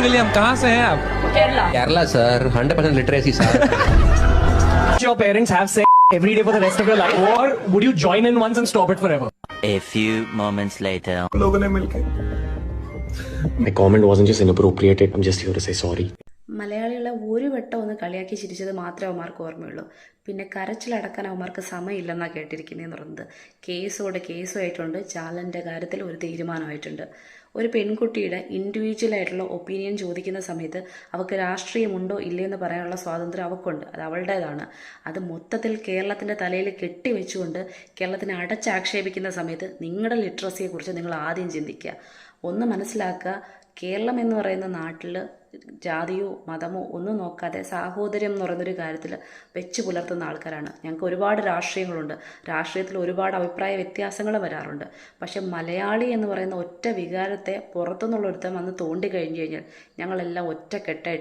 William कहाँ से हैं आप? Kerala sir, 100% literacy sir. Your parents have sex every day for the rest of your life, or would you join in once and stop it forever? A few moments later. My comment wasn't just inappropriate, I'm just here to say sorry. മലയാളികളെ ഒരു വട്ടം ഒന്ന് കളിയാക്കി ചിരിച്ചത് മാത്രമേ അവന്മാർക്ക് ഓർമ്മയുള്ളൂ. പിന്നെ കരച്ചിലടക്കാൻ അവന്മാർക്ക് സമയമില്ലെന്നാണ് കേട്ടിരിക്കുന്നതെന്ന് പറയുന്നത്. കേസുമായിട്ടുണ്ട്. ചാലൻ്റെ കാര്യത്തിൽ ഒരു തീരുമാനമായിട്ടുണ്ട്. ഒരു പെൺകുട്ടിയുടെ ഇൻഡിവിജ്വലായിട്ടുള്ള ഒപ്പീനിയൻ ചോദിക്കുന്ന സമയത്ത് അവൾക്ക് രാഷ്ട്രീയമുണ്ടോ ഇല്ലയെന്ന് പറയാനുള്ള സ്വാതന്ത്ര്യം അവൾക്കുണ്ട്. അത് അവളുടേതാണ്. അത് മൊത്തത്തിൽ കേരളത്തിൻ്റെ തലയിൽ കെട്ടിവെച്ചുകൊണ്ട് കേരളത്തിനെ അടച്ചാക്ഷേപിക്കുന്ന സമയത്ത് നിങ്ങളുടെ ലിറ്ററസിയെക്കുറിച്ച് നിങ്ങൾ ആദ്യം ചിന്തിക്കുക. ഒന്ന് മനസ്സിലാക്കുക, കേരളം എന്ന് പറയുന്ന നാട്ടിൽ ജാതിയോ മതമോ ഒന്നും നോക്കാതെ സാഹോദര്യം എന്ന് പറയുന്നൊരു കാര്യത്തിൽ വെച്ച് പുലർത്തുന്ന ആൾക്കാരാണ്. ഞങ്ങൾക്ക് ഒരുപാട് രാഷ്ട്രീയങ്ങളുണ്ട്. രാഷ്ട്രീയത്തിൽ ഒരുപാട് അഭിപ്രായ വ്യത്യാസങ്ങൾ വരാറുണ്ട്. പക്ഷെ മലയാളി എന്ന് പറയുന്ന ഒറ്റ വികാരത്തെ പുറത്തുനിന്നുള്ള ഒരുത്തൻ വന്ന് തോണ്ടി കഴിഞ്ഞു കഴിഞ്ഞാൽ ഞങ്ങളെല്ലാം ഒറ്റക്കെട്ടായിട്ട്